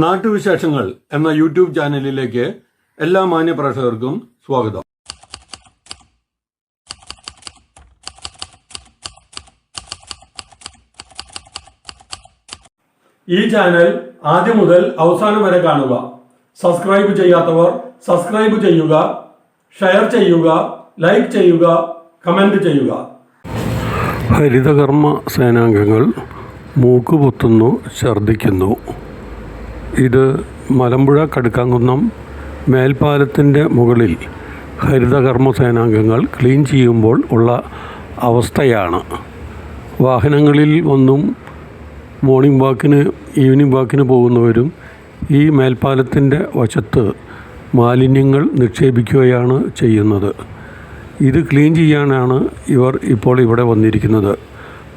നാട്ടുവിശേഷങ്ങൾ എന്ന യൂട്യൂബ് ചാനലിലേക്ക് എല്ലാ മാന്യപ്രേക്ഷകർക്കും സ്വാഗതം. ഈ ചാനൽ ആദ്യം മുതൽ അവസാനം വരെ കാണുക. സബ്സ്ക്രൈബ് ചെയ്യാത്തവർ സബ്സ്ക്രൈബ് ചെയ്യുക, ഷെയർ ചെയ്യുക, ലൈക്ക് ചെയ്യുക, കമന്റ് ചെയ്യുക. ഹരിതകർമ്മ സേനാംഗങ്ങൾ മൂക്കുപൊത്തുന്നു, ഛർദ്ദിക്കുന്നു. ഇത് മലമ്പുഴ കടുക്കാംകുന്നം മേൽപ്പാലത്തിൻ്റെ മുകളിൽ ഹരിതകർമ്മ സേനാംഗങ്ങൾ ക്ലീൻ ചെയ്യുമ്പോൾ ഉള്ള അവസ്ഥയാണ്. വാഹനങ്ങളിൽ ഒന്നും മോർണിംഗ് വാക്കിന് ഈവനിംഗ് വാക്കിന് പോകുന്നവരും ഈ മേൽപ്പാലത്തിൻ്റെ വശത്ത് മാലിന്യങ്ങൾ നിക്ഷേപിക്കുകയാണ് ചെയ്യുന്നത്. ഇത് ക്ലീൻ ചെയ്യാനാണ് ഇവർ ഇപ്പോൾ ഇവിടെ വന്നിരിക്കുന്നത്.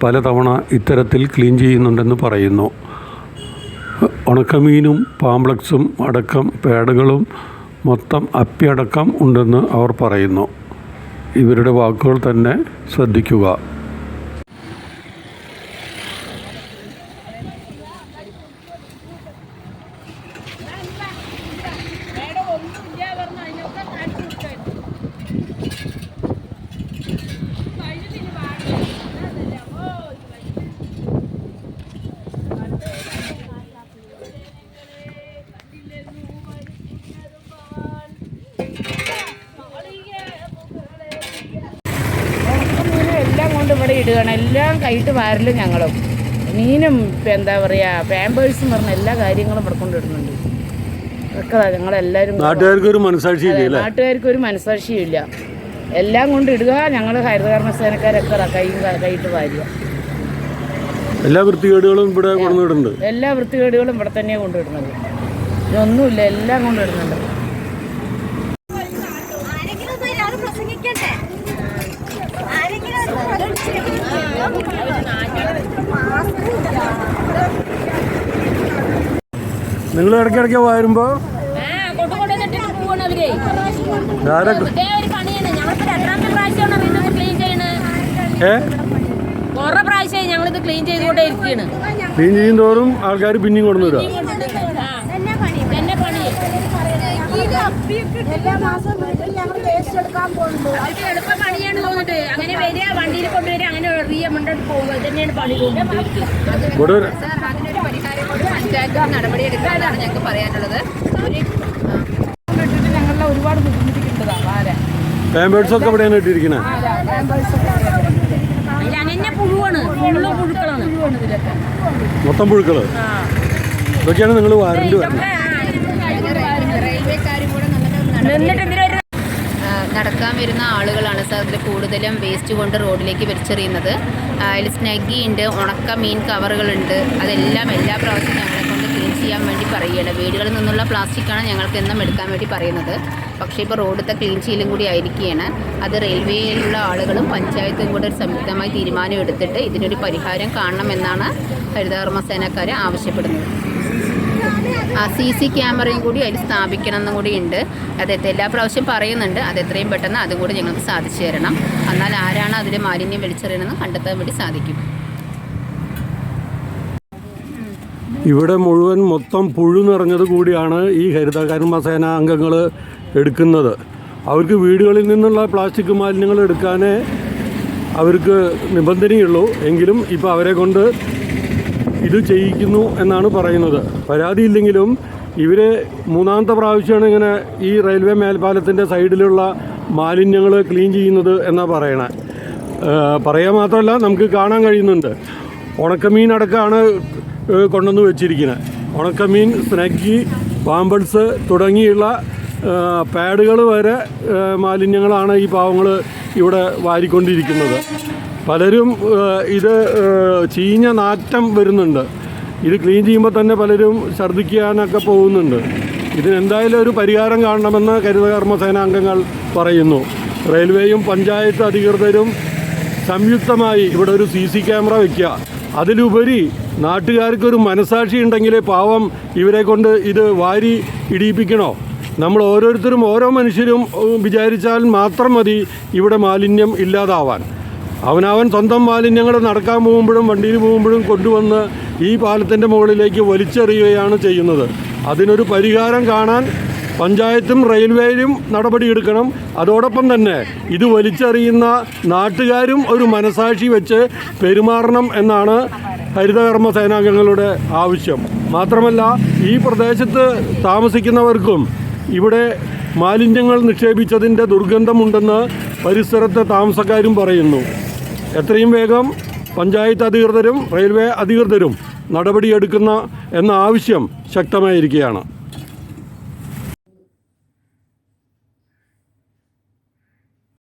പലതവണ ഇത്തരത്തിൽ ക്ലീൻ ചെയ്യുന്നുണ്ടെന്ന് പറയുന്നു. ഉണക്കമീനും പാംപ്ലക്സും അടക്കം പേഡുകളും മൊത്തം അപ്പിയടക്കം ഉണ്ടെന്ന് അവർ പറയുന്നു. ഇവരുടെ വാക്കുകൾ തന്നെ ശ്രദ്ധിക്കുക. ഇവിടെ ഇടുകയാണ് എല്ലാം കൈയിട്ട് വാരലും ഞങ്ങളും മീനും എന്താ പറയുക പാമ്പേഴ്സും പറഞ്ഞ എല്ലാ കാര്യങ്ങളും ഇവിടെ കൊണ്ടിടുന്നുണ്ട്. അതൊക്കെ ഞങ്ങളെല്ലാവരും നാട്ടുകാർക്കൊരു മനസാക്ഷിയും ഇല്ല. എല്ലാം കൊണ്ട് ഇടുക. ഞങ്ങൾ ഹരിതകർമ്മ സേനക്കാരൊക്കെ കൈയിട്ട് വാരുക. എല്ലാ വൃത്തികേടുകളും ഇവിടെ കൊണ്ടുവിടുന്നുണ്ട്. എല്ലാ വൃത്തികേടുകളും ഇവിടെ തന്നെയാണ് കൊണ്ടിടുന്നത്. ഇതൊന്നുമില്ല, എല്ലാം കൊണ്ടിടുന്നുണ്ട്. നിങ്ങൾ ഇടയ്ക്കിടയ്ക്ക് വരുമ്പോ ക്ലീൻ ചെയ്യും തോറും ആൾക്കാർ പിന്നെയും കൊണ്ടുവരിക. നടപടിയെടുക്കാനാണ് ഞങ്ങൾക്ക് പറയാനുള്ളത്. ഞങ്ങളെ ഒരുപാട് ബുദ്ധിമുട്ടിക്കുന്നതാണ്. പാമ്പേഴ്സൊക്കെ എവിടെയാണ് ഇട്ടിരിക്കുന്നത്? മൊത്തം പുഴുക്കള്. ഇതൊക്കെയാണ് നിങ്ങൾ വാരേണ്ടി വരുന്നത്. നടക്കാൻ വരുന്ന ആളുകളാണ് സാർ അതിൽ കൂടുതലും വേസ്റ്റ് കൊണ്ട് റോഡിലേക്ക് വലിച്ചെറിയുന്നത്. അതിൽ സ്നഗ്ഗി ഉണ്ട്, ഉണക്ക മീൻ കവറുകളുണ്ട്. അതെല്ലാം എല്ലാ പ്രാവശ്യവും ഞങ്ങളെ കൊണ്ട് ക്ലീൻ ചെയ്യാൻ വേണ്ടി പറയുകയാണ്. വീടുകളിൽ നിന്നുള്ള പ്ലാസ്റ്റിക്കാണ് ഞങ്ങൾക്ക് എന്നും എടുക്കാൻ വേണ്ടി പറയുന്നത്. പക്ഷേ ഇപ്പോൾ റോഡത്തെ ക്ലീൻ ചെയ്യലും കൂടി ആയിരിക്കുകയാണ്. അത് റെയിൽവേയിലുള്ള ആളുകളും പഞ്ചായത്തും കൂടെ ഒരു സംയുക്തമായി തീരുമാനം എടുത്തിട്ട് ഇതിനൊരു പരിഹാരം കാണണമെന്നാണ് ഹരിതകർമ്മ സേനക്കാർ ആവശ്യപ്പെടുന്നത്. CC ക്യാമറയും കൂടി അതിൽ സ്ഥാപിക്കണം എന്നും കൂടി ഉണ്ട്. അത് എല്ലാ പ്രാവശ്യം പറയുന്നുണ്ട്. അത് എത്രയും പെട്ടെന്ന് അതും കൂടി ഞങ്ങൾക്ക് സാധിച്ചു തരണം. എന്നാൽ ആരാണ് അതിൽ മാലിന്യം വലിച്ചെറിയണമെന്ന് കണ്ടെത്താൻ വേണ്ടി സാധിക്കും. ഇവിടെ മുഴുവൻ മൊത്തം പുഴു നിറഞ്ഞത് കൂടിയാണ് ഈ ഹരിതകർമ്മ സേന അംഗങ്ങൾ എടുക്കുന്നത്. അവർക്ക് വീടുകളിൽ നിന്നുള്ള പ്ലാസ്റ്റിക് മാലിന്യങ്ങൾ എടുക്കാനേ അവർക്ക് നിബന്ധനയുള്ളൂ. എങ്കിലും ഇപ്പോൾ അവരെ കൊണ്ട് ഇത് ചെയ്യിക്കുന്നു എന്നാണ് പറയുന്നത്. പരാതിയില്ലെങ്കിലും ഇവരെ മൂന്നാമത്തെ പ്രാവശ്യമാണ് ഇങ്ങനെ ഈ റെയിൽവേ മേൽപ്പാലത്തിൻ്റെ സൈഡിലുള്ള മാലിന്യങ്ങൾ ക്ലീൻ ചെയ്യുന്നത് എന്നാണ് പറയണേ. പറയാൻ മാത്രമല്ല നമുക്ക് കാണാൻ കഴിയുന്നുണ്ട്. ഉണക്കമീൻ അടക്കമാണ് കൊണ്ടുവന്ന് വെച്ചിരിക്കുന്നത്. ഉണക്കമീൻ, സ്നഗ്ഗി, പാമ്പേഴ്സ് തുടങ്ങിയുള്ള പാഡുകൾ വരെ മാലിന്യങ്ങളാണ് ഈ പാവങ്ങൾ ഇവിടെ വാരിക്കൊണ്ടിരിക്കുന്നത്. പലരും ഇത് ചീഞ്ഞ നാറ്റം വരുന്നുണ്ട്. ഇത് ക്ലീൻ ചെയ്യുമ്പോൾ തന്നെ പലരും ഛർദ്ദിക്കാനൊക്കെ പോകുന്നുണ്ട്. ഇതിനെന്തായാലും ഒരു പരിഹാരം കാണണമെന്ന് ഹരിതകർമ്മ സേനാംഗങ്ങൾ പറയുന്നു. റെയിൽവേയും പഞ്ചായത്ത് അധികൃതരും സംയുക്തമായി ഇവിടെ ഒരു CC ക്യാമറ വയ്ക്കുക. അതിലുപരി നാട്ടുകാർക്കൊരു മനസാക്ഷി ഉണ്ടെങ്കിലേ പാവം ഇവരെ കൊണ്ട് ഇത് വാരി ഇടിയിപ്പിക്കണോ? നമ്മൾ ഓരോരുത്തരും ഓരോ മനുഷ്യരും വിചാരിച്ചാൽ മാത്രം മതി ഇവിടെ മാലിന്യം ഇല്ലാതാവാൻ. അവനവൻ സ്വന്തം മാലിന്യങ്ങൾ നടക്കാൻ പോകുമ്പോഴും വണ്ടിയിൽ പോകുമ്പോഴും കൊണ്ടുവന്ന് ഈ പാലത്തിൻ്റെ മുകളിലേക്ക് വലിച്ചെറിയുകയാണ് ചെയ്യുന്നത്. അതിനൊരു പരിഹാരം കാണാൻ പഞ്ചായത്തും റെയിൽവേയും നടപടിയെടുക്കണം. അതോടൊപ്പം തന്നെ ഇത് വലിച്ചെറിയുന്ന നാട്ടുകാരും ഒരു മനസാക്ഷി വെച്ച് പെരുമാറണം എന്നാണ് ഹരിതകർമ്മ സേനാംഗങ്ങളുടെ ആവശ്യം. മാത്രമല്ല ഈ പ്രദേശത്ത് താമസിക്കുന്നവർക്കും ഇവിടെ മാലിന്യങ്ങൾ നിക്ഷേപിച്ചതിൻ്റെ ദുർഗന്ധമുണ്ടെന്ന് പരിസരത്തെ താമസക്കാരും പറയുന്നു. എത്രയും വേഗം പഞ്ചായത്ത് അധികൃതരും റെയിൽവേ അധികൃതരും നടപടിയെടുക്കുന്ന എന്ന ആവശ്യം ശക്തമായിരിക്കുകയാണ്.